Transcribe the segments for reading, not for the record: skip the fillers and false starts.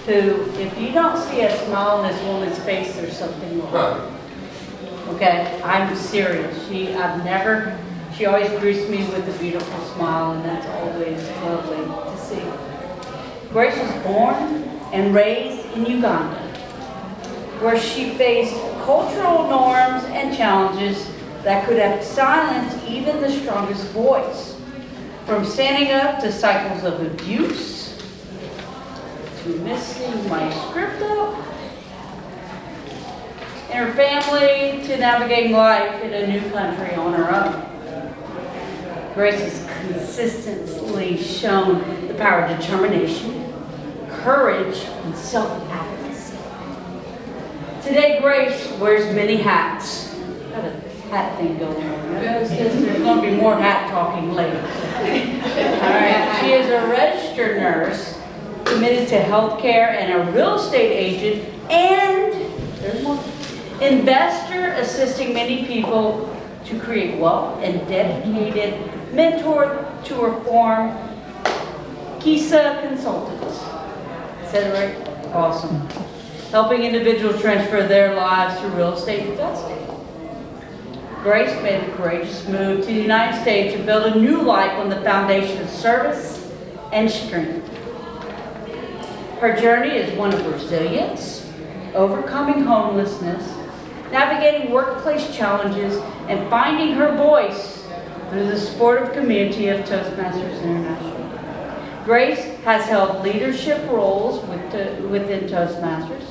who, if you don't see a smile on this woman's face, there's something wrong. Okay, I'm serious. She always greets me with a beautiful smile, and that's always lovely to see. Grace was born and raised in Uganda, where she faced cultural norms and challenges that could have silenced even the strongest voice. From standing up to cycles of abuse, to missing my script up, and her family to navigating life in a new country on her own. Grace has consistently shown the power of determination, courage, and self-advocacy. Today, Grace wears many hats. Got a hat thing going on. There's going to be more hat talking later. All right. She is a registered nurse, committed to healthcare, and a real estate agent, and there's more. Investor, assisting many people to create wealth, and dedicated mentor to her firm, Kisa Consultants. Said it right? Awesome. Helping individuals transfer their lives to real estate investing. Grace made the courageous move to the United States to build a new life on the foundation of service and strength. Her journey is one of resilience, overcoming homelessness, navigating workplace challenges, and finding her voice through the supportive community of Toastmasters International. Grace has held leadership roles within Toastmasters,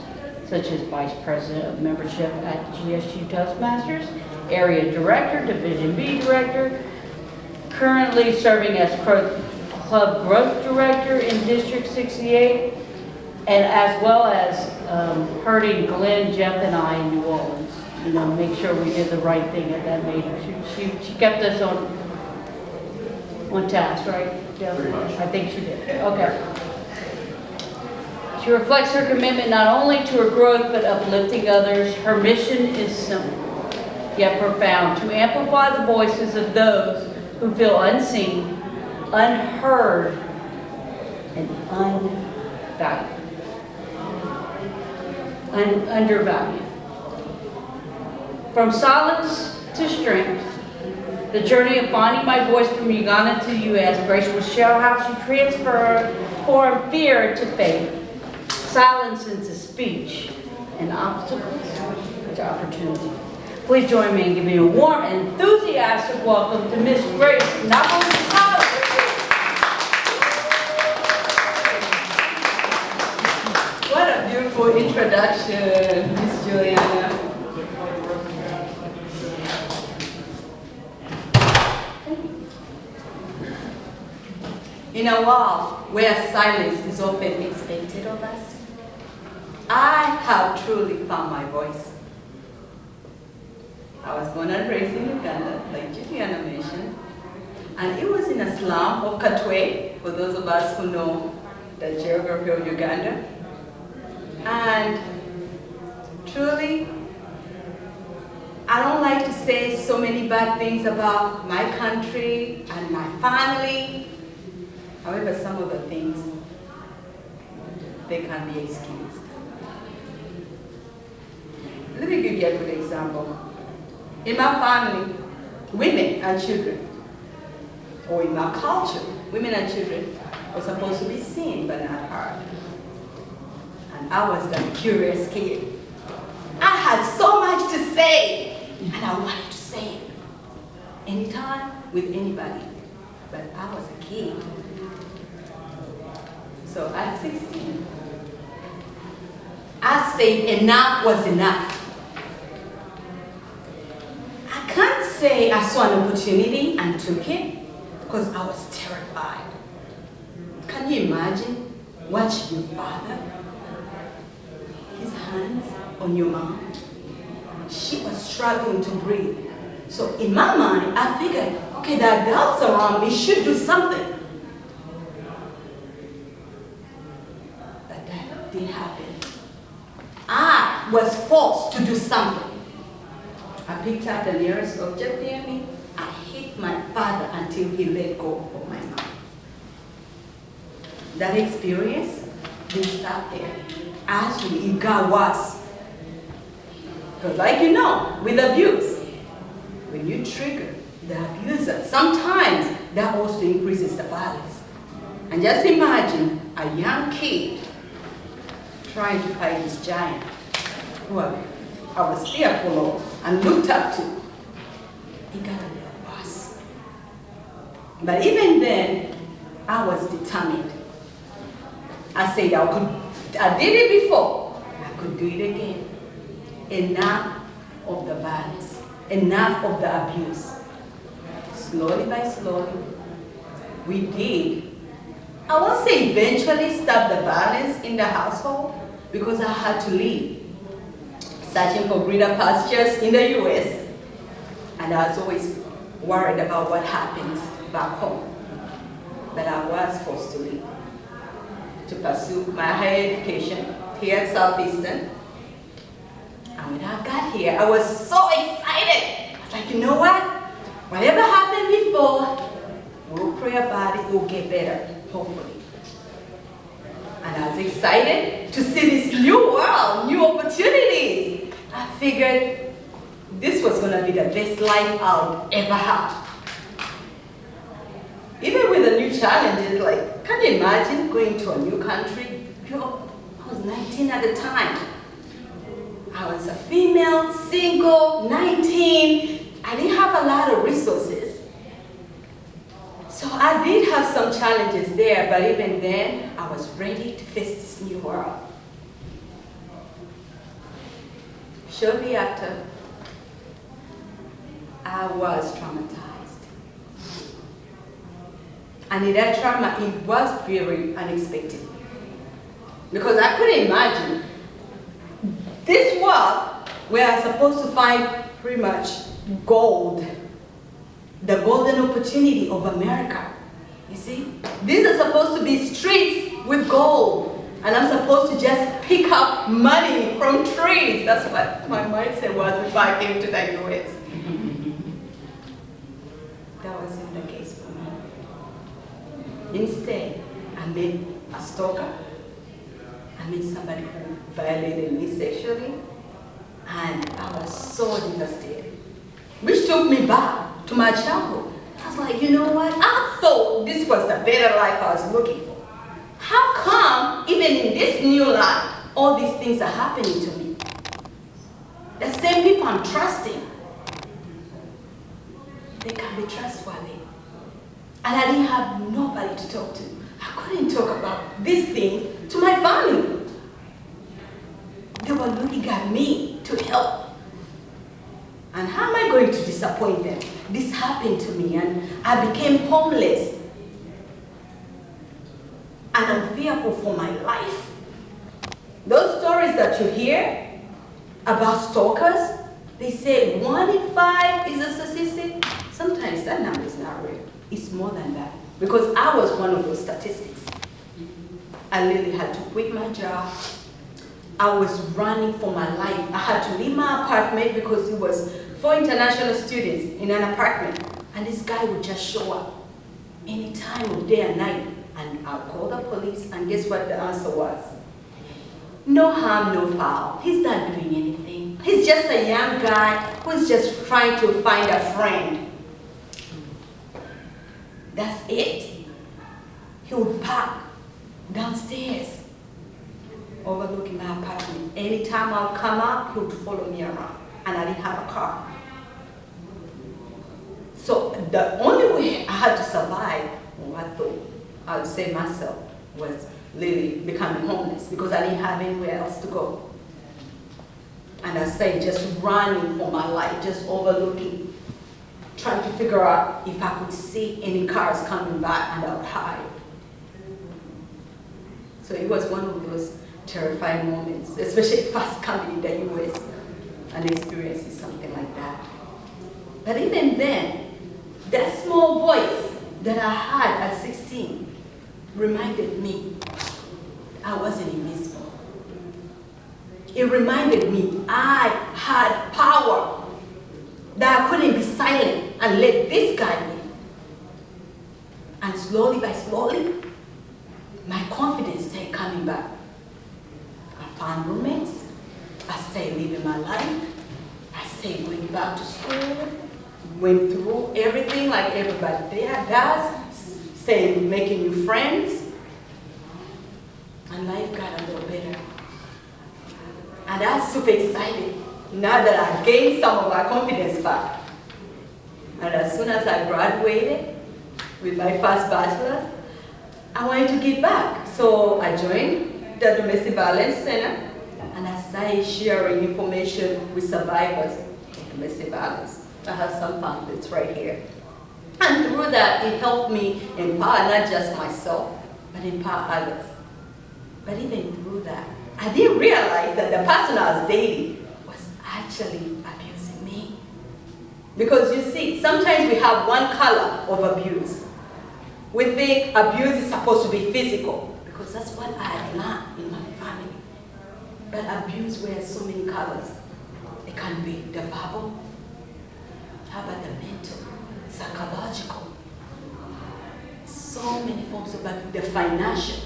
such as Vice President of Membership at GSU Toastmasters, Area Director, Division B Director, currently serving as Club Growth Director in District 68, and as well as herding Glenn, Jeff, and I in New Orleans. You know, make sure we did the right thing at that meeting. She kept us on task, right, Jeff? I think she did. Okay. She reflects her commitment not only to her growth, but uplifting others. Her mission is simple, yet profound, to amplify the voices of those who feel unseen, unheard, and undervalued. From silence to strength, the journey of finding my voice from Uganda to the U.S., Grace will show how she transformed fear to faith, silence into speech, and obstacles to opportunity. Please join me in giving a warm and enthusiastic welcome to Miss Grace Nabasabala. What a beautiful introduction, Miss Juliana. In a world where silence is often expected of us, I have truly found my voice. I was born and raised in Uganda, like Juliana mentioned, and it was in a slum of Katwe, for those of us who know the geography of Uganda. And truly, I don't like to say so many bad things about my country and my family. However, some of the things, they can be excused. Let me give you a good example. In my family, women and children, or in my culture, women and children were supposed to be seen but not heard. And I was that curious kid. I had so much to say, and I wanted to say it anytime with anybody. But I was a kid. So at 16, I said enough was enough. I can't say I saw an opportunity and took it because I was terrified. Can you imagine watching your father, his hands on your mom? She was struggling to breathe. So in my mind, I figured, okay, the adults around me should do something. But that didn't happen. I was forced to do something. I picked up the nearest object near me. I hit my father until he let go of my mom. That experience didn't stop there. Actually, it got worse. Because like you know, with abuse, when you trigger the abuser, sometimes that also increases the violence. And just imagine a young kid trying to fight this giant who I was fearful of and looked up to. It got a little worse. But even then, I was determined. I said I did it before, I could do it again. Enough of the violence, enough of the abuse. Slowly by slowly, we did. I won't say eventually stop the violence in the household because I had to leave, searching for greener pastures in the US. And I was always worried about what happens back home. But I was forced to leave to pursue my higher education here at Southeastern. And when I got here, I was so excited. I was like, you know what? Whatever happened before, we'll pray about it, we'll get better, hopefully. And I was excited to see this new world, new opportunities. I figured this was going to be the best life I'll ever have. Even with the new challenges, like, can you imagine going to a new country? I was 19 at the time. I was a female, single, 19. I didn't have a lot of resources. So I did have some challenges there, but even then, I was ready to face this new world. Shortly after, I was traumatized. And in that trauma, it was very unexpected. Because I couldn't imagine this world where I'm supposed to find pretty much gold, the golden opportunity of America. You see? These are supposed to be streets with gold. And I'm supposed to just pick up money from trees. That's what my mindset was before I came to the US. That wasn't the case for me. Instead, I met a stalker. I met somebody who violated me sexually. And I was so devastated. Which took me back to my childhood. I was like, you know what? I thought this was the better life I was looking for. How come, even in this new life, all these things are happening to me? The same people I'm trusting, they can be trustworthy. And I didn't have nobody to talk to. I couldn't talk about this thing to my family. They were looking at me to help. And how am I going to disappoint them? This happened to me and I became homeless. And I'm fearful for my life. Those stories that you hear about stalkers, they say 1 in 5 is a statistic. Sometimes that number is not real. It's more than that. Because I was one of those statistics. I literally had to quit my job. I was running for my life. I had to leave my apartment because it was 4 international students in an apartment. And this guy would just show up any time of day and night. And I'll call the police, and guess what the answer was? No harm, no foul. He's not doing anything. He's just a young guy who's just trying to find a friend. That's it. He would park downstairs, overlooking my apartment. Anytime I'll come up, he would follow me around, and I didn't have a car. So the only way I had to survive, I thought, I would say myself, was literally becoming homeless because I didn't have anywhere else to go. And I say just running for my life, just overlooking, trying to figure out if I could see any cars coming by and I would hide. So it was one of those terrifying moments, especially first coming in the US and experiencing something like that. But even then, that small voice that I had at 16 reminded me I wasn't invisible. It reminded me I had power, that I couldn't be silent and let this guide me. And slowly by slowly, my confidence started coming back. found roommates. I stayed living my life. I stayed going back to school. Went through everything like everybody there does. Stayed making new friends. And life got a little better. And I was super excited now that I gained some of my confidence back. And as soon as I graduated with my first bachelor's, I wanted to give back. So I joined the Domestic Violence Center and I started sharing information with survivors of domestic violence. I have some pamphlets right here. And through that, it helped me empower not just myself, but empower others. But even through that, I didn't realize that the person I was dating was actually abusing me. Because you see, sometimes we have one color of abuse. We think abuse is supposed to be physical, because that's what I had learned in my family. But abuse wears so many colors. It can be the verbal, how about the mental, psychological, so many forms of abuse, the financial.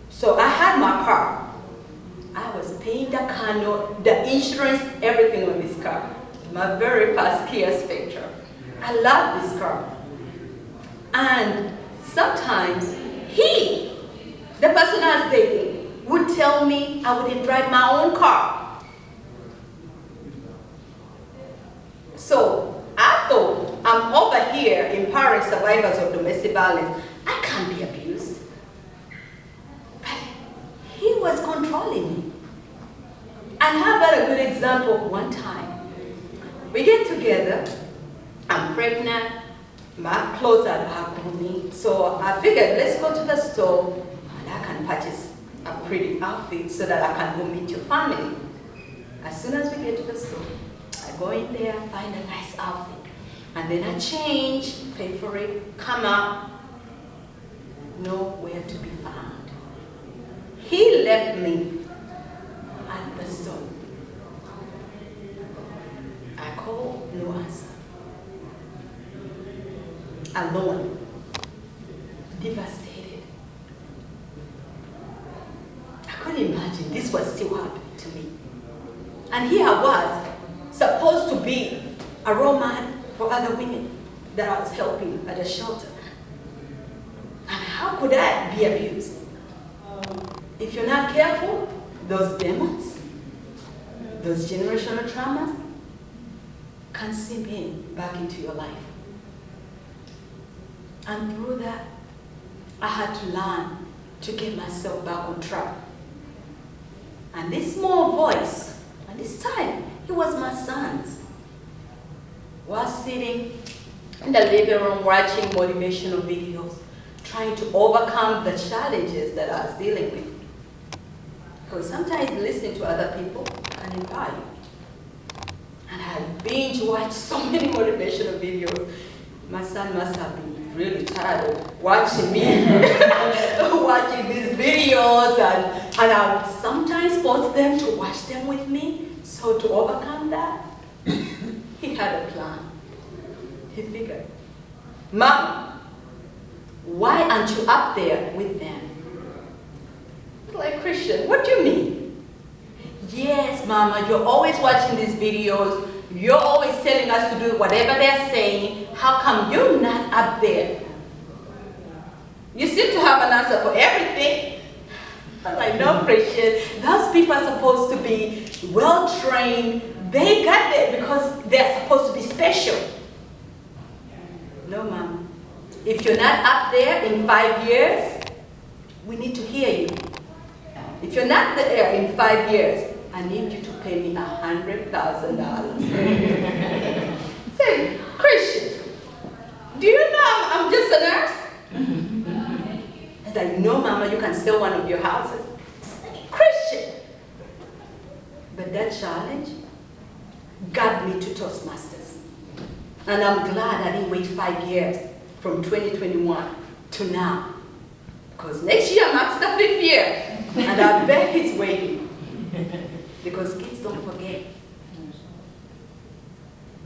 So I had my car. I was paying the car note, the insurance, everything on this car. My very first Kia Spectra. I love this car. And sometimes he, the person I was dating, would tell me I wouldn't drive my own car. So I thought, I'm over here empowering survivors of domestic violence. I can't be abused. He was controlling me. And how about a good example? One time, we get together, I'm pregnant, my clothes are dark on me, so I figured let's go to the store and I can purchase a pretty outfit so that I can go meet your family. As soon as we get to the store, I go in there, find a nice outfit, and then I change, pay for it, come out, nowhere to be found. He left me at the store. I called, no answer. Alone, devastated. I couldn't imagine this was still happening to me. And here I was, supposed to be a role model for other women that I was helping at a shelter. And how could I be abused? If you're not careful, those demons, those generational traumas can seep in back into your life. And through that, I had to learn to get myself back on track. And this small voice, and this time, it was my son's, was sitting in the living room watching motivational videos, trying to overcome the challenges that I was dealing with. Because sometimes listening to other people can empower you. And I binge watched so many motivational videos. My son must have been really tired of watching me, watching these videos, and I would sometimes force them to watch them with me. So to overcome that, he had a plan. He figured, Mom, why aren't you up there with them? Like, Christian, what do you mean? Yes, Mama, you're always watching these videos. You're always telling us to do whatever they're saying. How come you're not up there? You seem to have an answer for everything. I'm like, no, Christian. Those people are supposed to be well-trained. They got there because they're supposed to be special. No, Mom. If you're not up there in 5 years, we need to hear you. If you're not there in 5 years, I need you to pay me $100,000. Say, Christian, do you know I'm just a nurse? It's like, no, Mama, you can sell one of your houses. Christian. But that challenge got me to Toastmasters. And I'm glad I didn't wait 5 years from 2021 to now. Because next year marks the 5th year. And I bet he's waiting. Because kids don't forget.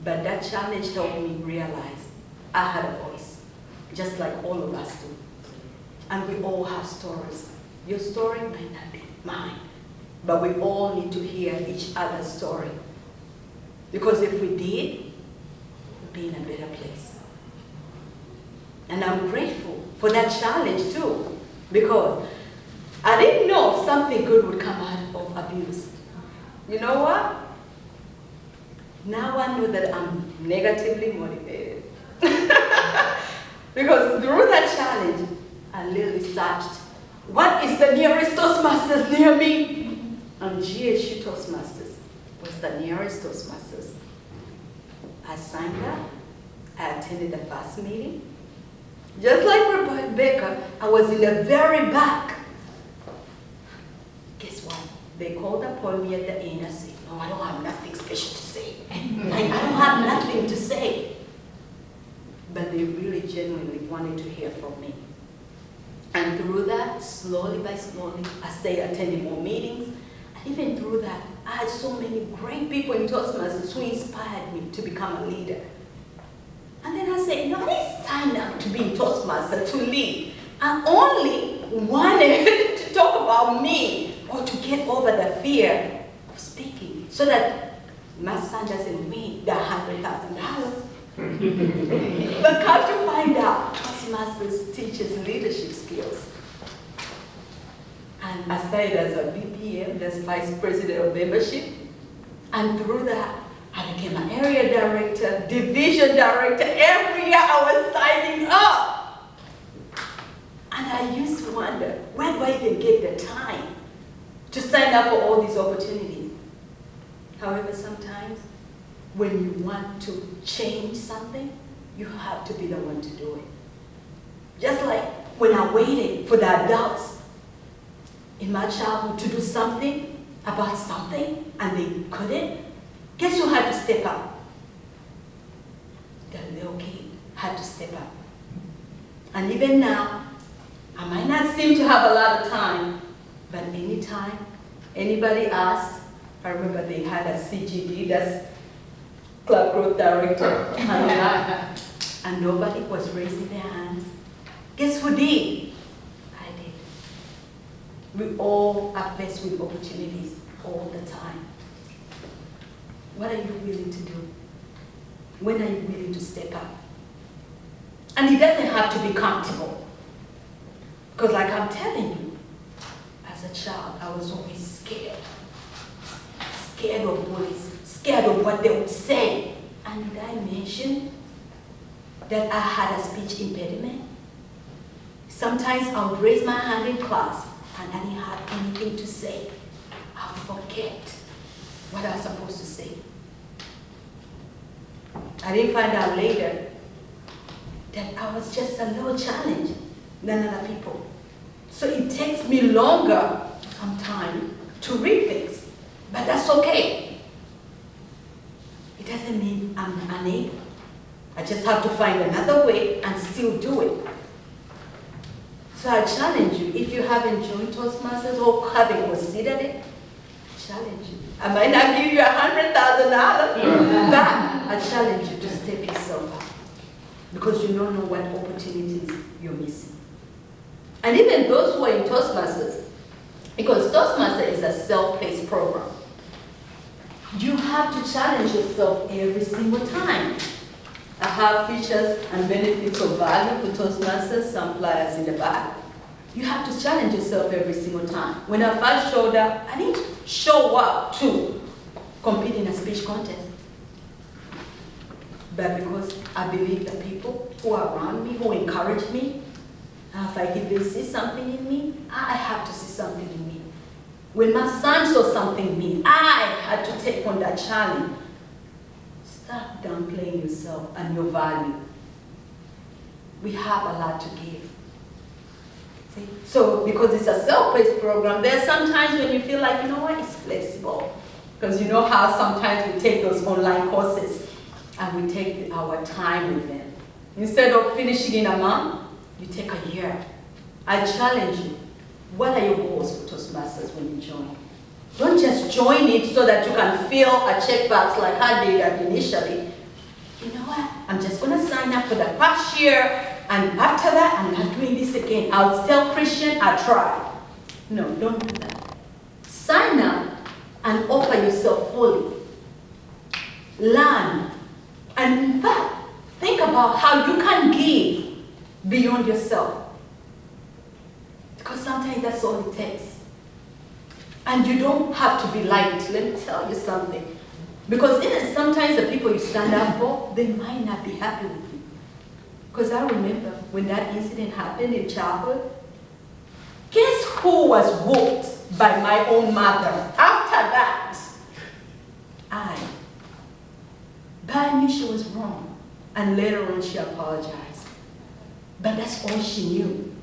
But that challenge helped me realize I had a voice, just like all of us do. And we all have stories. Your story might not be mine, But we all need to hear each other's story. Because if we did, we'd be in a better place. And I'm grateful for that challenge too, because I didn't know something good would come out of abuse. You know what? Now I know that I'm negatively motivated. Because through that challenge, I literally searched, what is the nearest Toastmasters near me? And GSU Toastmasters was the nearest Toastmasters. I signed up. I attended the first meeting. Just like Rebecca, I was in the very back. Guess what? They called upon me at the end and said, no, I don't have nothing special to say. Like, I don't have nothing to say. But they really genuinely wanted to hear from me. And through that, slowly by slowly, I started attending more meetings. And even through that, I had so many great people in Toastmasters who inspired me to become a leader. And then I said, no, I didn't sign up to be in Toastmasters to lead. I only wanted to talk about me or to get over the fear of speaking so that my son doesn't win the $100,000. But come to find out, Toastmasters teaches leadership skills. And I started as a BPM, that's Vice President of Membership. And through that, I became an area director, division director. Every year I was signing up. And I used to wonder, where do I even get the time to sign up for all these opportunities? However, sometimes when you want to change something, you have to be the one to do it. Just like when I waited for the adults in my childhood to do something about something and they couldn't, guess who had to step up? The little kid had to step up. And even now, I might not seem to have a lot of time, but anytime anybody asks, I remember they had a CGD, that's Club Growth Director, and nobody was raising their hands. Guess who did? I did. We all are faced with opportunities all the time. What are you willing to do? When are you willing to step up? And it doesn't have to be comfortable. Because like I'm telling you, as a child, I was always scared. Scared of bullies, scared of what they would say. And did I mention that I had a speech impediment? Sometimes I would raise my hand in class and I didn't have anything to say. I would forget what I was supposed to say. I didn't find out later that I was just a little challenge than other people. So it takes me longer sometimes to read things, but that's okay. It doesn't mean I'm unable. I just have to find another way and still do it. So I challenge you, if you haven't joined Toastmasters or haven't considered it, I challenge you. I might not give you $100,000, but I challenge you to step yourself up because you don't know what opportunities you're missing. And even those who are in Toastmasters, because Toastmasters is a self-paced program, you have to challenge yourself every single time. I have features and benefits of value for Toastmasters, some flyers in the back. You have to challenge yourself every single time. When I first showed up, I didn't show up to compete in a speech contest. But because I believe the people who are around me, who encourage me, if I even see something in me, I have to see something in me. When my son saw something in me, I had to take on that challenge. Stop downplaying yourself and your value. We have a lot to give. See? So, because it's a self-paced program, there's sometimes when you feel like, you know what, it's flexible. Because you know how sometimes we take those online courses and we take our time with them. Instead of finishing in a month, you take a year. I challenge you. What are your goals for Toastmasters when you join? Don't just join it so that you can fill a checkbox like I did initially. You know what? I'm just going to sign up for the first year, and after that, I'm not doing this again. I'll tell Christian I tried. No, don't do that. Sign up learn. And in fact, think about how you can give beyond yourself. Because sometimes that's all it takes. And you don't have to be liked. Let me tell you something. Because even sometimes the people you stand up for, they might not be happy with you. Because I remember when that incident happened in childhood, guess who was whooped by my own mother? After that, But I knew she was wrong. And later on she apologized. But that's all she knew.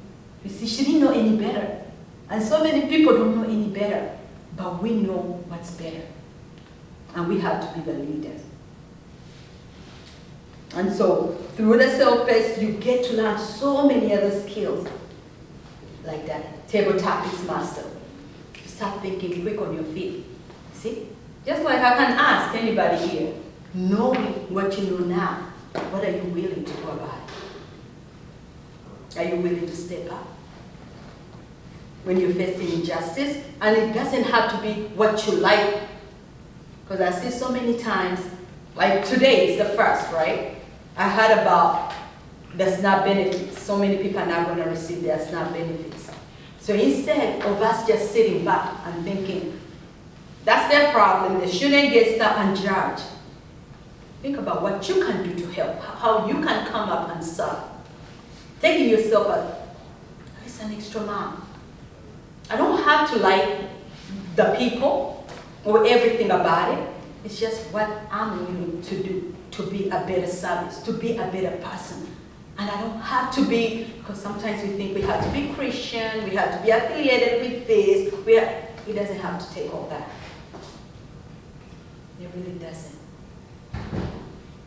You see, she didn't know any better. And so many people don't know any better. But we know what's better. And we have to be the leaders. And so, through the self-paced, you get to learn so many other skills. Like that table topics master. You start thinking quick on your feet. See? Just like I can ask anybody here, knowing what you know now, what are you willing to do about it? Are you willing to step up? When you're facing injustice, and it doesn't have to be what you like. Because I see so many times, like today is the first, right? I heard about the SNAP benefits. So many people are not going to receive their SNAP benefits. So instead of us just sitting back and thinking, that's their problem, they shouldn't get stuck and judge. Think about what you can do to help, how you can come up and serve. Taking yourself as, it's an extra mile. I don't have to like the people or everything about it. It's just what I'm willing to do to be a better service, to be a better person. And I don't have to be, because sometimes we think we have to be Christian, we have to be affiliated with this. It doesn't have to take all that. It really doesn't.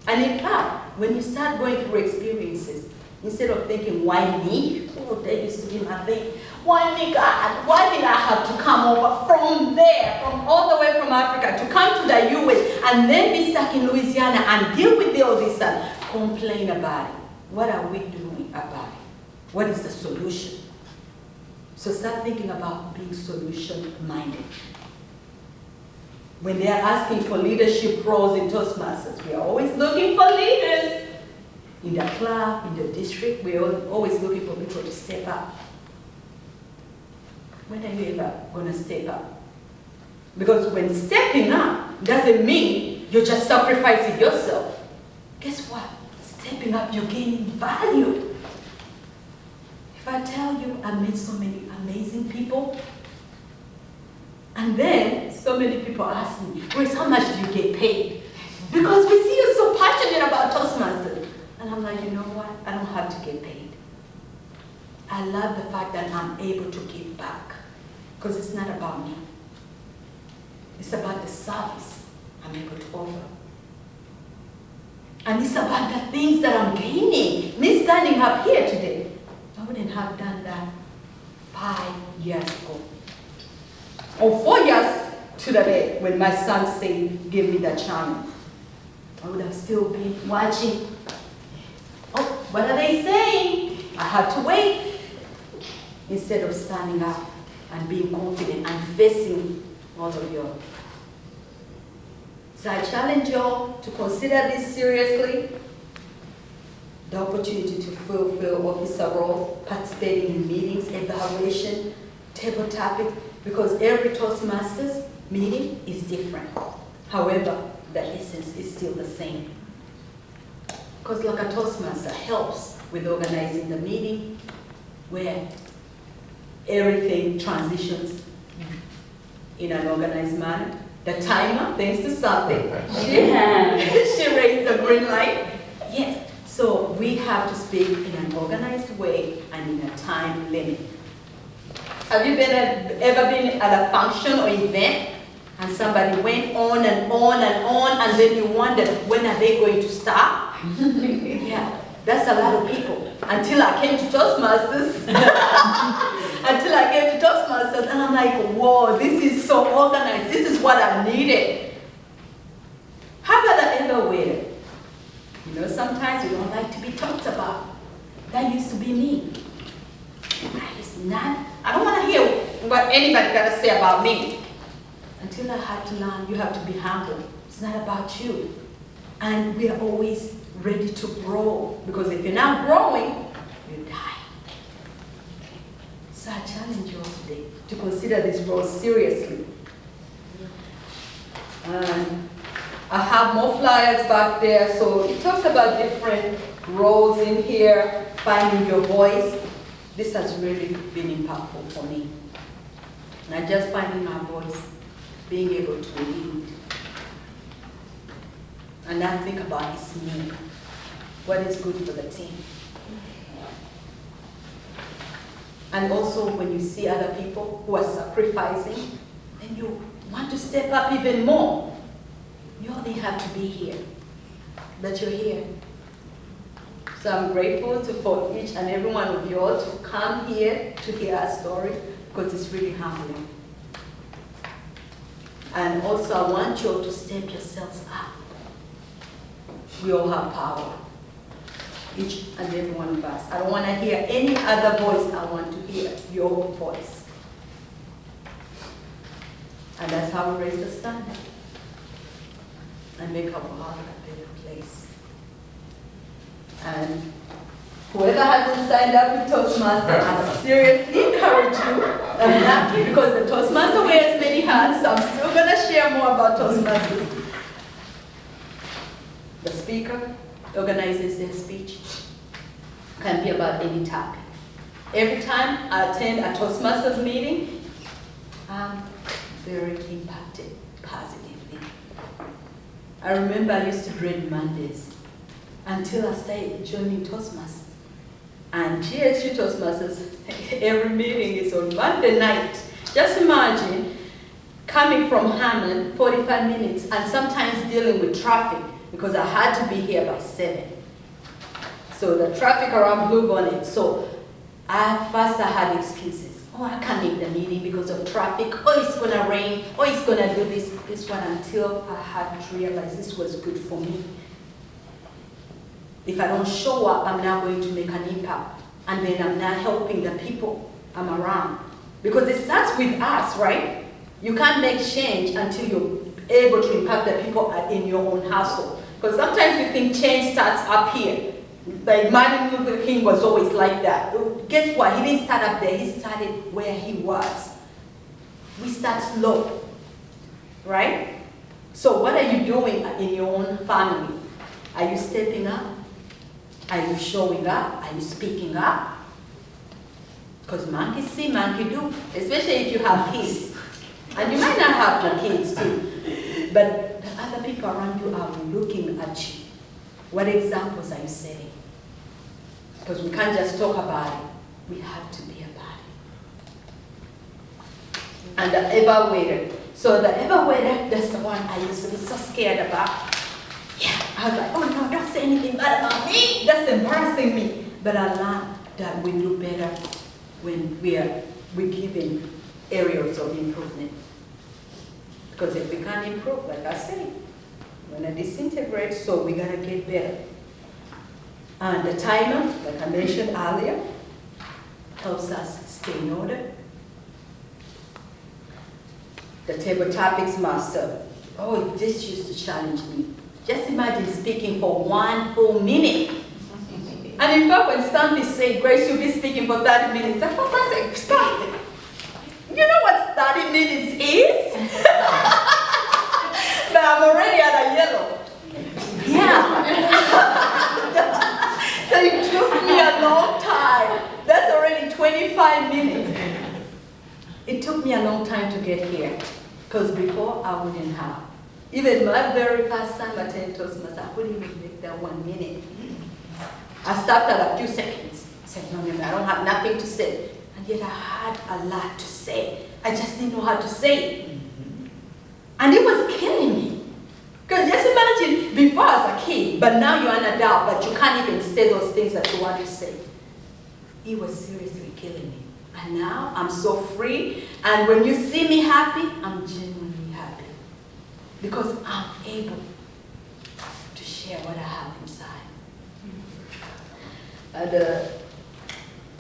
And in fact, when you start going through experiences, instead of thinking, why me? Oh, that used to be my thing. Why me, God? Why did I have to come over from there, from all the way from Africa, to come to the US, and then be stuck in Louisiana and deal with all this and complain about it? What are we doing about it? What is the solution? So start thinking about being solution-minded. When they are asking for leadership roles in Toastmasters, we are always looking for leaders. In the club, in the district, we are always looking for people to step up. When are you ever going to step up? Because when stepping up doesn't mean you're just sacrificing yourself. Guess what? Stepping up, you're gaining value. If I tell you I met so many amazing people, and then so many people ask me, Grace, how much do you get paid? Because we see you so passionate about Toastmasters. And I'm like, you know what? I don't have to get paid. I love the fact that I'm able to give back. Because it's not about me. It's about the service I'm able to offer. And it's about the things that I'm gaining. Me standing up here today, I wouldn't have done that 5 years ago. Or 4 years to the day when my son said, give me the channel. I would have still been watching. Oh, what are they saying? I had to wait. Instead of standing up and being confident and facing all of you. So I challenge you all to consider this seriously. The opportunity to fulfill officer role, participating in meetings, evaluation, table topic, because every Toastmasters meeting is different. However, the essence is still the same. Because like a Toastmaster helps with organizing the meeting where everything transitions in an organized manner. The timer, thanks to something, she raised the green light. Yes, so we have to speak in an organized way and in a time limit. Have you ever been at a function or event and somebody went on and on and on, and then you wondered, when are they going to stop? Yeah, that's a lot of people. Until I came to Toastmasters. Until I came to Toastmasters, and I'm like, whoa, this is so organized. This is what I needed. How about the ever waited? You know, sometimes we don't like to be talked about. That used to be me. I don't want to hear what anybody got to say about me. Until I had to learn, you have to be humble. It's not about you. And we are always ready to grow, because if you're not growing, you die. So I challenge you all today to consider this role seriously. And I have more flyers back there, so it talks about different roles in here, finding your voice. This has really been impactful for me. Not just finding my voice, being able to lead. And not think about it's me. What is good for the team. And also when you see other people who are sacrificing, then you want to step up even more. You only have to be here, but you're here. So I'm grateful for each and every one of you all to come here to hear our story, because it's really humbling. And also I want you all to step yourselves up. We all have power, each and every one of us. I don't want to hear any other voice. I want to hear your voice. And that's how we raise the standard and make our heart a better place. And whoever hasn't signed up with Toastmasters, I seriously encourage you. I'm happy because the Toastmaster wears many hats, so I'm still going to share more about Toastmasters. The speaker organizes their speech. Can be about any topic. Every time I attend a Toastmasters meeting, I'm very impacted positively. I remember I used to dread Mondays until I started joining Toastmasters. And GSU Toastmasters, every meeting is on Monday night. Just imagine coming from Hammond, 45 minutes, and sometimes dealing with traffic, because I had to be here by 7. So the traffic around Blue Bonnet. So at first I had excuses. Oh, I can't make the meeting because of traffic. Oh, it's gonna rain. Oh, it's gonna do this one, until I had to realize this was good for me. If I don't show up, I'm not going to make an impact. And then I'm not helping the people I'm around. Because it starts with us, right? You can't make change until you're able to impact the people in your own household. Because sometimes we think change starts up here. Like Martin Luther King was always like that. Guess what? He didn't start up there. He started where he was. We start slow, right? So what are you doing in your own family? Are you stepping up? Are you showing up? Are you speaking up? Because monkey see, monkey do. Especially if you have kids. And you might not have the kids too. But the other people around you are looking at you. What examples are you setting? Because we can't just talk about it. We have to be about it. And the ever-waiter. So the ever-waiter, that's the one I used to be so scared about. Yeah, I was like, oh no, don't say anything bad about me. That's embarrassing me. But I learned that we do better when we're given areas of improvement. Because if we can't improve, like I said, we're gonna disintegrate, so we gotta get better. And the timer, like I mentioned earlier, helps us stay in order. The table topics master. Oh, this used to challenge me. Just imagine speaking for 1 full minute. And in fact, when somebody said, Grace, you'll be speaking for 30 minutes, the first I said, stop. You know what 30 minutes is? But I'm already at a yellow. Yeah. So it took me a long time. That's already 25 minutes. It took me a long time to get here. Because before, I wouldn't have. Even my very first time attending Toastmasters, I couldn't even make that 1 minute. I stopped at a few seconds. I said, no, I don't have nothing to say. And yet I had a lot to say. I just didn't know how to say it. And it was killing me. Because just imagine, before I was a kid, but now you're an adult, but you can't even say those things that you want to say. It was seriously killing me. And now I'm so free. And when you see me happy, I'm genuinely happy. Because I'm able to share what I have inside. The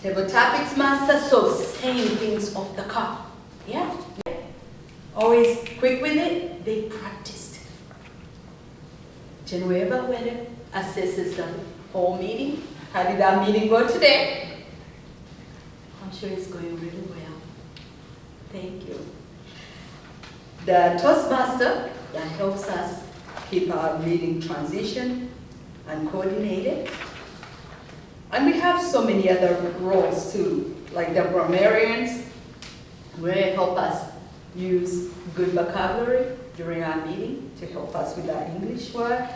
table topics master, so saying things off the cuff. Yeah. Always quick with it. They practiced. Genueva Weather assesses the whole meeting. How did that meeting go today? I'm sure it's going really well. Thank you. The Toastmaster that helps us keep our meeting transition and coordinated. And we have so many other roles too, like the grammarians, will help us use good vocabulary during our meeting to help us with our English word.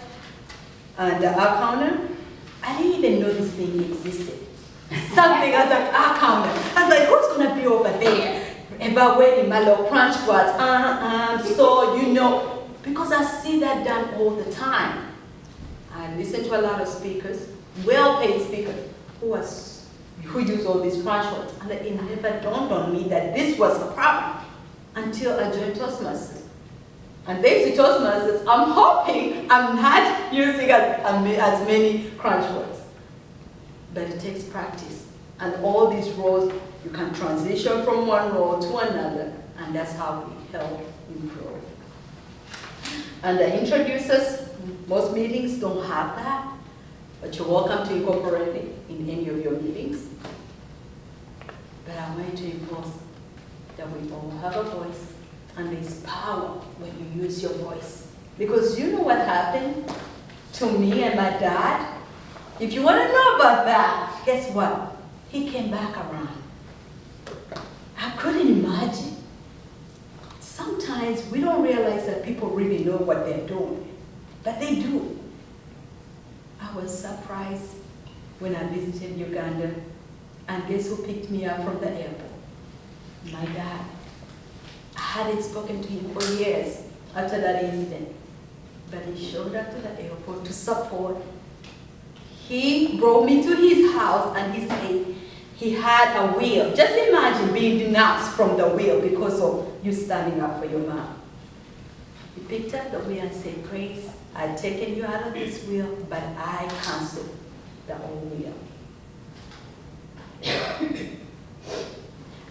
And the accountant, I didn't even know this thing existed. Something as an accountant. I was like, who's gonna be over there evaluating my little crunch words? So you know, because I see that done all the time. I listen to a lot of speakers, well-paid speakers, who use all these crunch words, and it never dawned on me that this was a problem until I joined Toastmasters. And thanks to Toastmasters, I'm hoping I'm not using as many crunch words. But it takes practice. And all these roles, you can transition from one role to another, and that's how we help improve. And the introducers, most meetings don't have that, but you're welcome to incorporate it in any of your meetings. But I want to impose that we all have a voice, and there's power when you use your voice. Because you know what happened to me and my dad? If you want to know about that, guess what? He came back around. I couldn't imagine. Sometimes we don't realize that people really know what they're doing, but they do. I was surprised when I visited Uganda, and guess who picked me up from the airport? My dad. I hadn't spoken to him for years after that incident, but he showed up to the airport to support. He brought me to his house, and he said he had a will. Just imagine being denounced from the will because of you standing up for your mom. He picked up the will and said, Grace, I've taken you out of this will, but I cancel the old will.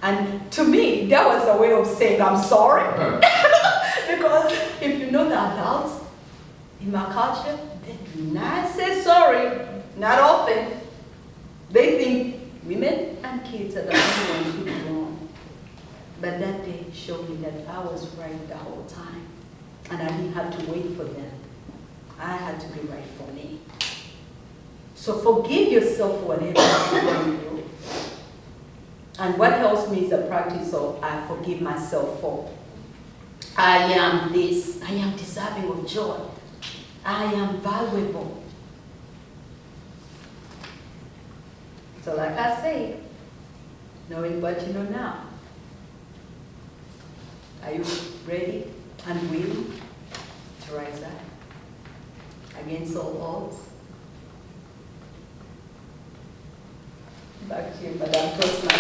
And to me, that was a way of saying I'm sorry. Because if you know the adults in my culture, they do not say sorry, not often. They think women and kids are the only ones who do wrong. But that day showed me that I was right the whole time. And I didn't have to wait for them. I had to be right for me. So forgive yourself for whatever you're going through. And what helps me is the practice of I forgive myself for. I am this. I am deserving of joy. I am valuable. So like I say, knowing what you know now, are you ready and willing to rise up against all odds? Back to you, Madam Toastmaster.